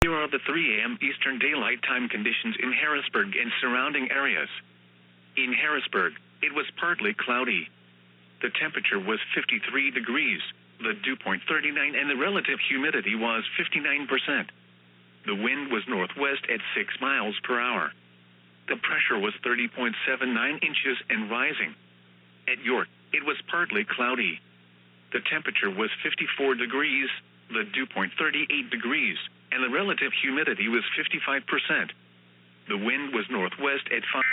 Here are the 3 a.m. Eastern Daylight Time conditions in Harrisburg and surrounding areas. In Harrisburg, it was partly cloudy. The temperature was 53 degrees, the dew point 39, and the relative humidity was 59%. The wind was northwest at 6 miles per hour. The pressure was 30.79 inches and rising. At York, it was partly cloudy. The temperature was 54 degrees, the dew point 38 degrees, and the relative humidity was 55%. The wind was northwest at 5.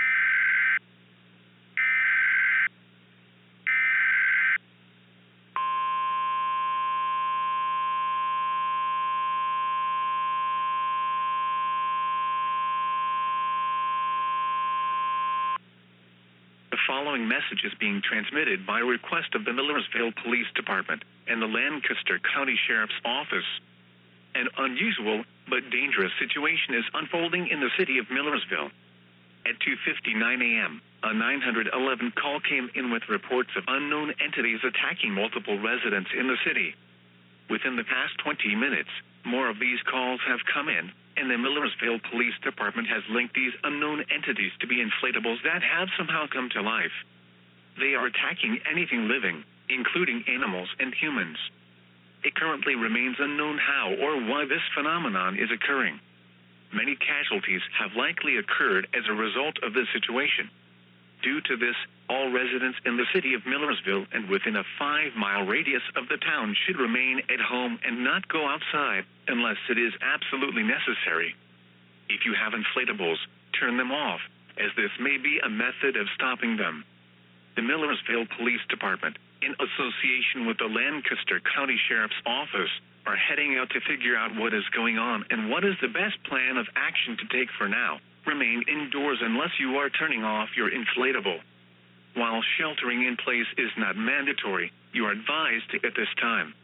The following message is being transmitted by request of the Millersville Police Department and the Lancaster County Sheriff's Office. An unusual but dangerous situation is unfolding in the city of Millersville. At 2:59 a.m., a 911 call came in with reports of unknown entities attacking multiple residents in the city. Within the past 20 minutes, more of these calls have come in, and the Millersville Police Department has linked these unknown entities to be inflatables that have somehow come to life. They are attacking anything living, including animals and humans. It currently remains unknown how or why this phenomenon is occurring. Many casualties have likely occurred as a result of this situation. Due to this, all residents in the city of Millersville and within a 5-mile radius of the town should remain at home and not go outside unless it is absolutely necessary. If you have inflatables, turn them off, as this may be a method of stopping them. The Millersville Police Department, in association with the Lancaster County Sheriff's Office, are heading out to figure out what is going on and what is the best plan of action to take for now. Remain indoors unless you are turning off your inflatable. While sheltering in place is not mandatory, you are advised at this time.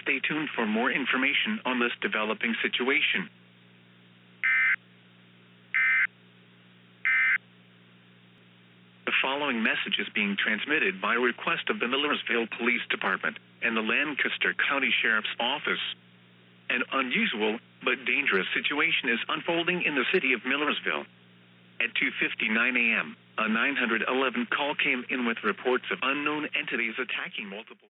Stay tuned for more information on this developing situation. The following message is being transmitted by request of the Millersville Police Department and the Lancaster County Sheriff's Office. An unusual but dangerous situation is unfolding in the city of Millersville. At 2:59 a.m., a 911 call came in with reports of unknown entities attacking multiple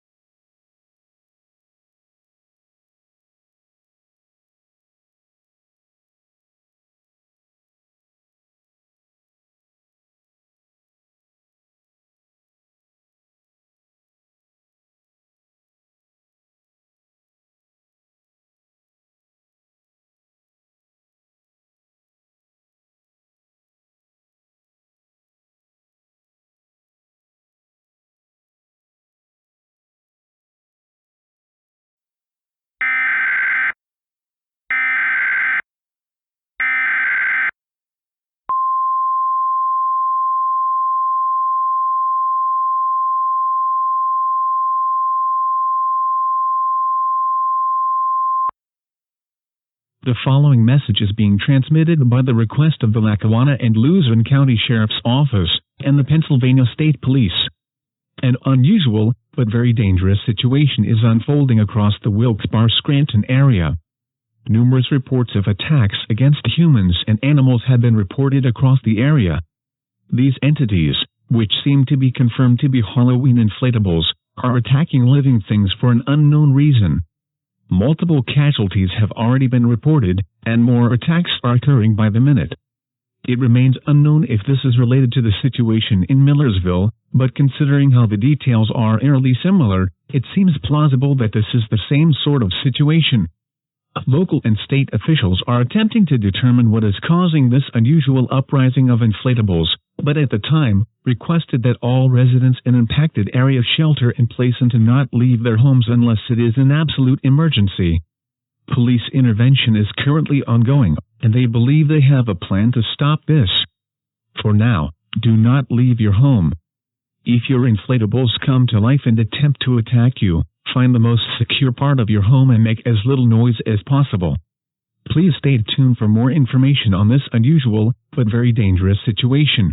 The following message is being transmitted by the request of the Lackawanna and Luzerne County Sheriff's Office and the Pennsylvania State Police. An unusual, but very dangerous situation is unfolding across the Wilkes-Barre-Scranton area. Numerous reports of attacks against humans and animals have been reported across the area. These entities, which seem to be confirmed to be Halloween inflatables, are attacking living things for an unknown reason. Multiple casualties have already been reported, and more attacks are occurring by the minute. It remains unknown if this is related to the situation in Millersville, but considering how the details are eerily similar, it seems plausible that this is the same sort of situation. Local and state officials are attempting to determine what is causing this unusual uprising of inflatables, but at the time, requested that all residents in impacted areas shelter in place and to not leave their homes unless it is an absolute emergency. Police intervention is currently ongoing, and they believe they have a plan to stop this. For now, do not leave your home. If your inflatables come to life and attempt to attack you, find the most secure part of your home and make as little noise as possible. Please stay tuned for more information on this unusual, but very dangerous situation.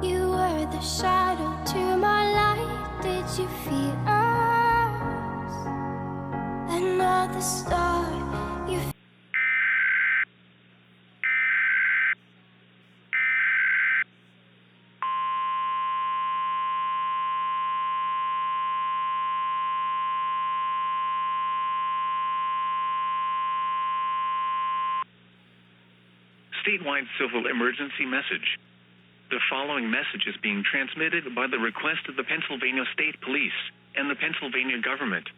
You were the shadow to my light. Did you feel us? Another star. You Statewide civil emergency message. The following message is being transmitted by the request of the Pennsylvania State Police and the Pennsylvania government.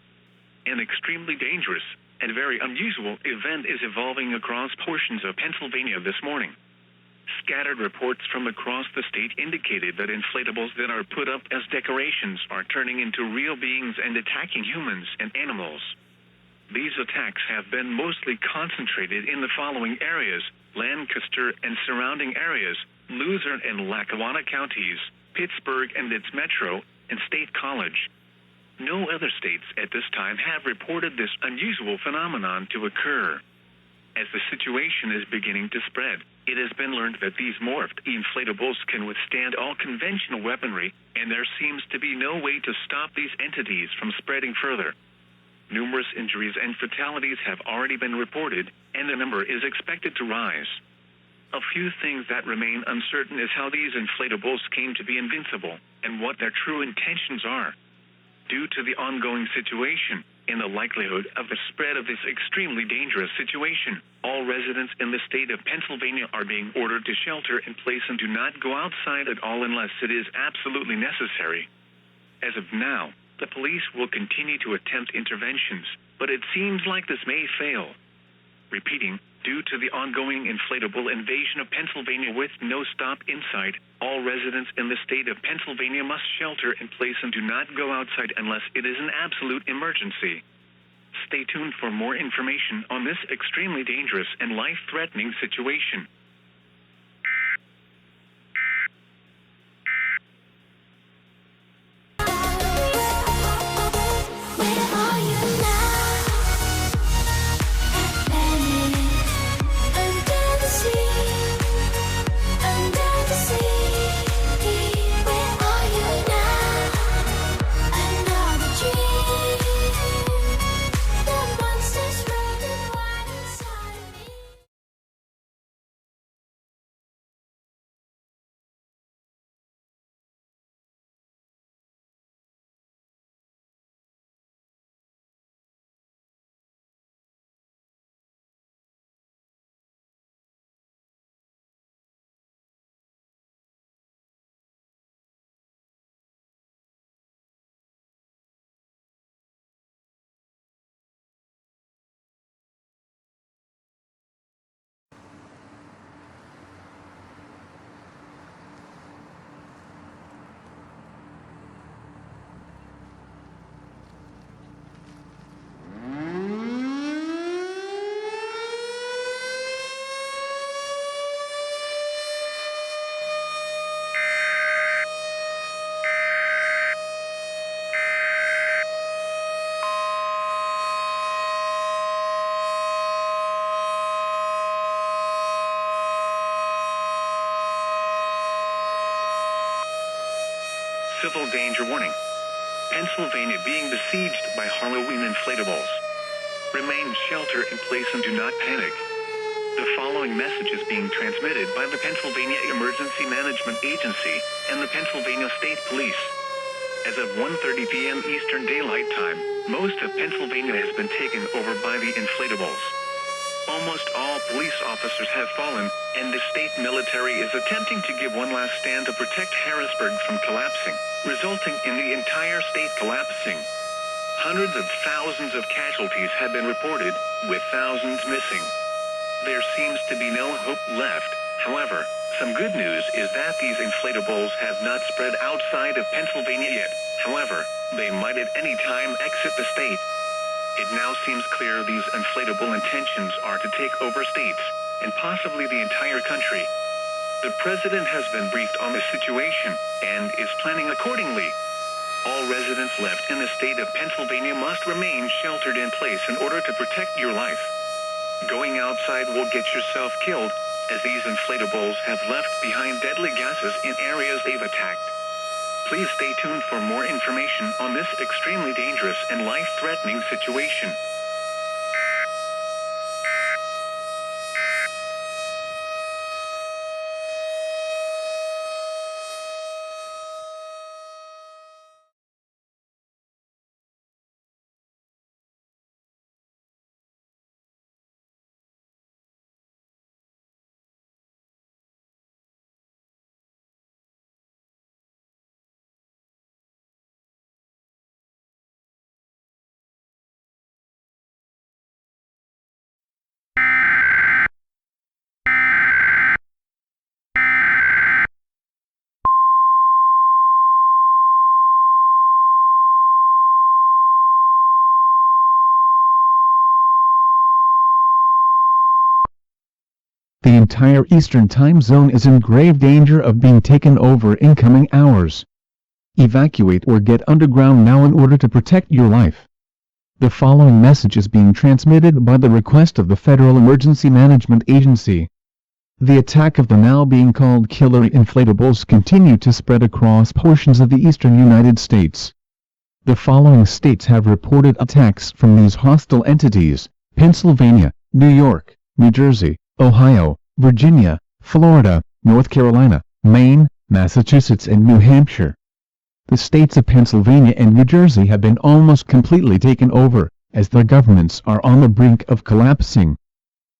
An extremely dangerous and very unusual event is evolving across portions of Pennsylvania this morning. Scattered reports from across the state indicated that inflatables that are put up as decorations are turning into real beings and attacking humans and animals. These attacks have been mostly concentrated in the following areas: Lancaster and surrounding areas, Luzerne and Lackawanna counties, Pittsburgh and its metro, and State College. No other states at this time have reported this unusual phenomenon to occur. As the situation is beginning to spread, it has been learned that these morphed inflatables can withstand all conventional weaponry, and there seems to be no way to stop these entities from spreading further. Numerous injuries and fatalities have already been reported, and the number is expected to rise. A few things that remain uncertain is how these inflatables came to be invincible, and what their true intentions are. Due to the ongoing situation, and the likelihood of the spread of this extremely dangerous situation, all residents in the state of Pennsylvania are being ordered to shelter in place and do not go outside at all unless it is absolutely necessary. As of now, the police will continue to attempt interventions, but it seems like this may fail. Repeating, due to the ongoing inflatable invasion of Pennsylvania with no stop in sight, all residents in the state of Pennsylvania must shelter in place and do not go outside unless it is an absolute emergency. Stay tuned for more information on this extremely dangerous and life-threatening situation. Civil danger warning. Pennsylvania being besieged by Halloween inflatables. Remain shelter in place and do not panic. The following message is being transmitted by the Pennsylvania Emergency Management Agency and the Pennsylvania State Police. As of 1:30 p.m. Eastern Daylight Time, most of Pennsylvania has been taken over by the inflatables. Almost all police officers have fallen, and the state military is attempting to give one last stand to protect Harrisburg from collapsing, resulting in the entire state collapsing. Hundreds of thousands of casualties have been reported, with thousands missing. There seems to be no hope left. However, some good news is that these inflatables have not spread outside of Pennsylvania yet. However, they might at any time exit the state. It now seems clear these inflatable intentions are to take over states, and possibly the entire country. The president has been briefed on the situation, and is planning accordingly. All residents left in the state of Pennsylvania must remain sheltered in place in order to protect your life. Going outside will get yourself killed, as these inflatables have left behind deadly gases in areas they've attacked. Please stay tuned for more information on this extremely dangerous and life-threatening situation. The entire Eastern Time Zone is in grave danger of being taken over in coming hours. Evacuate or get underground now in order to protect your life. The following message is being transmitted by the request of the Federal Emergency Management Agency. The attack of the now being called killer inflatables continue to spread across portions of the eastern United States. The following states have reported attacks from these hostile entities: Pennsylvania, New York, New Jersey, Ohio, Virginia, Florida, North Carolina, Maine, Massachusetts and New Hampshire. The states of Pennsylvania and New Jersey have been almost completely taken over, as their governments are on the brink of collapsing.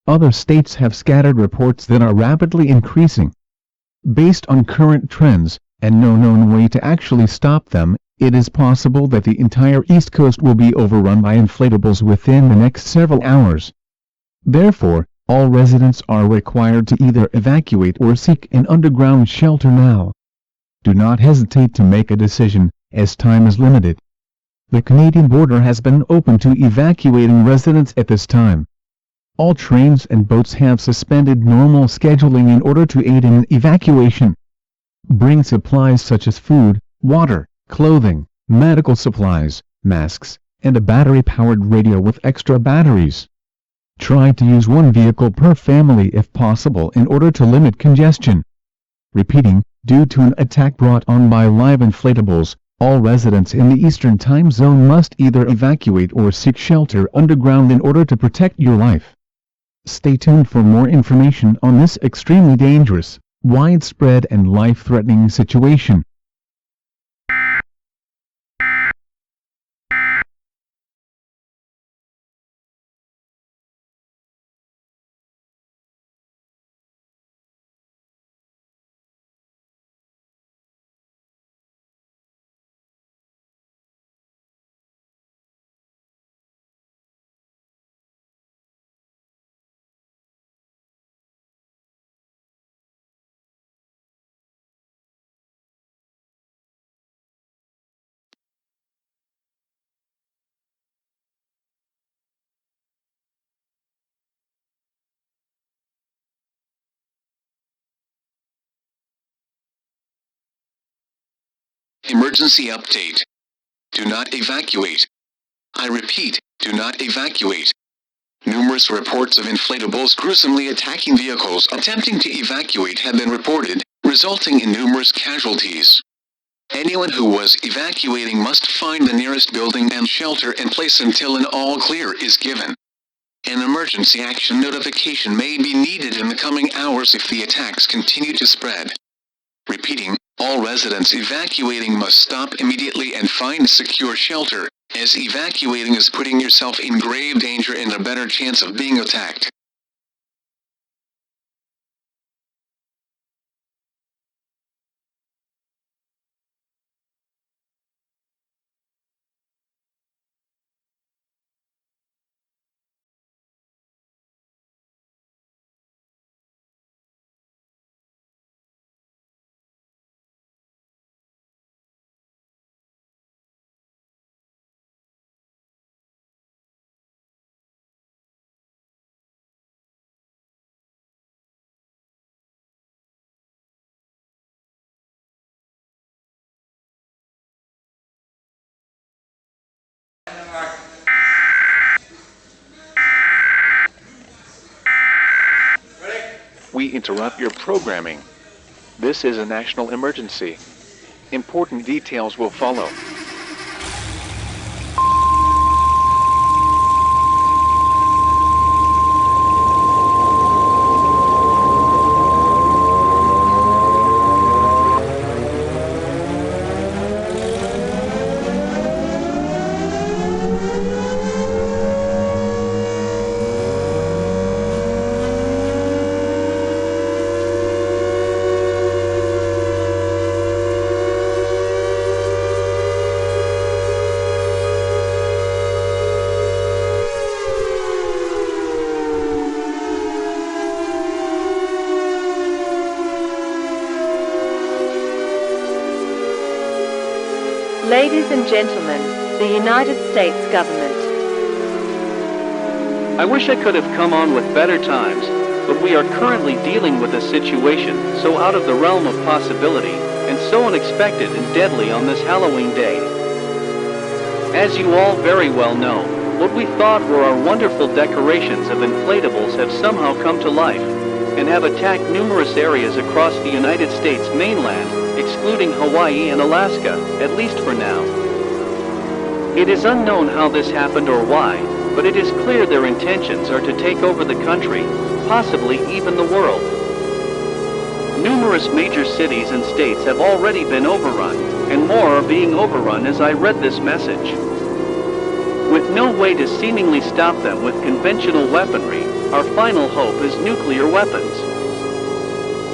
Other states have scattered reports that are rapidly increasing. Based on current trends, and no known way to actually stop them, it is possible that the entire East Coast will be overrun by inflatables within the next several hours. Therefore, all residents are required to either evacuate or seek an underground shelter now. Do not hesitate to make a decision, as time is limited. The Canadian border has been open to evacuating residents at this time. All trains and boats have suspended normal scheduling in order to aid in evacuation. Bring supplies such as food, water, clothing, medical supplies, masks, and a battery-powered radio with extra batteries. Try to use one vehicle per family if possible in order to limit congestion. Repeating, due to an attack brought on by live inflatables, all residents in the Eastern Time Zone must either evacuate or seek shelter underground in order to protect your life. Stay tuned for more information on this extremely dangerous, widespread and life-threatening situation. Emergency update. Do not evacuate. I repeat, do not evacuate. Numerous reports of inflatables gruesomely attacking vehicles attempting to evacuate have been reported, resulting in numerous casualties. Anyone who was evacuating must find the nearest building and shelter in place until an all clear is given. An emergency action notification may be needed in the coming hours if the attacks continue to spread. Repeating, all residents evacuating must stop immediately and find secure shelter, as evacuating is putting yourself in grave danger and a better chance of being attacked. We interrupt your programming. This is a national emergency. Important details will follow. Ladies and gentlemen, the United States government. I wish I could have come on with better times, but we are currently dealing with a situation so out of the realm of possibility, and so unexpected and deadly on this Halloween day. As you all very well know, what we thought were our wonderful decorations of inflatables have somehow come to life, and have attacked numerous areas across the United States mainland, excluding Hawaii and Alaska, at least for now. It is unknown how this happened or why, but it is clear their intentions are to take over the country, possibly even the world. Numerous major cities and states have already been overrun, and more are being overrun as I read this message. With no way to seemingly stop them with conventional weaponry, our final hope is nuclear weapons.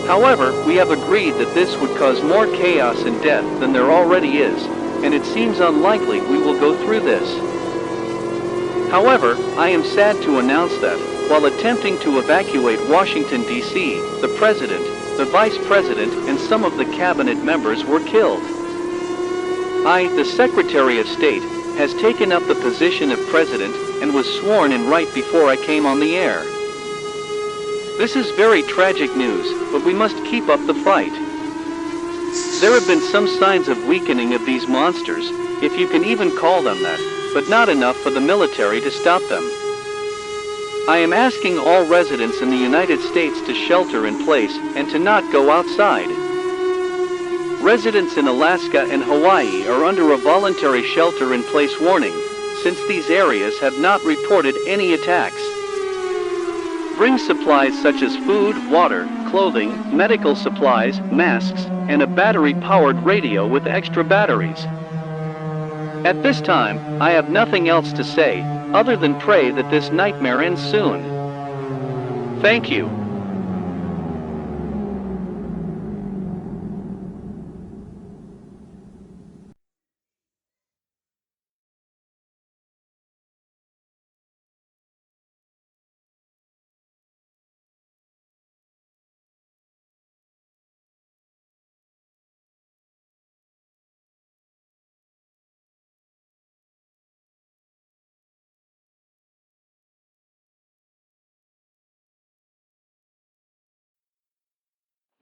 However, we have agreed that this would cause more chaos and death than there already is, and it seems unlikely we will go through this. However, I am sad to announce that, while attempting to evacuate Washington, D.C., the President, the Vice President, and some of the cabinet members were killed. I, the Secretary of State, has taken up the position of President and was sworn in right before I came on the air. This is very tragic news, but we must keep up the fight. There have been some signs of weakening of these monsters, if you can even call them that, but not enough for the military to stop them. I am asking all residents in the United States to shelter in place and to not go outside. Residents in Alaska and Hawaii are under a voluntary shelter-in-place warning, since these areas have not reported any attacks. Bring supplies such as food, water, clothing, medical supplies, masks, and a battery-powered radio with extra batteries. At this time, I have nothing else to say, other than pray that this nightmare ends soon. Thank you.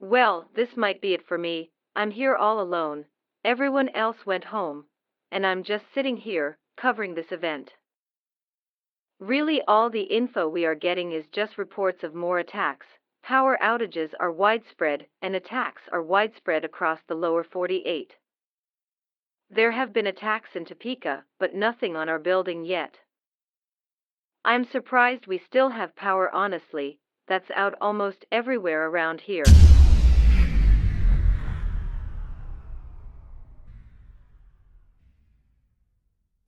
Well, this might be it for me. I'm here all alone. Everyone else went home, and I'm just sitting here, covering this event. Really, all the info we are getting is just reports of more attacks. Power outages are widespread, and attacks are widespread across the lower 48. There have been attacks in Topeka, but nothing on our building yet. I'm surprised we still have power honestly, that's out almost everywhere around here.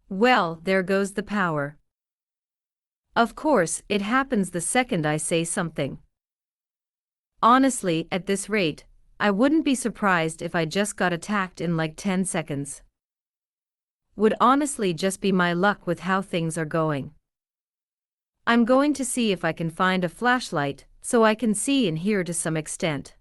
Well, there goes the power. Of course, it happens the second I say something. Honestly, at this rate, I wouldn't be surprised if I just got attacked in like 10 seconds. Would honestly just be my luck with how things are going. I'm going to see if I can find a flashlight, so I can see and hear to some extent.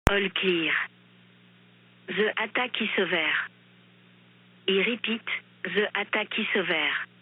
All clear. The attack is over. I repeat, the attack is over.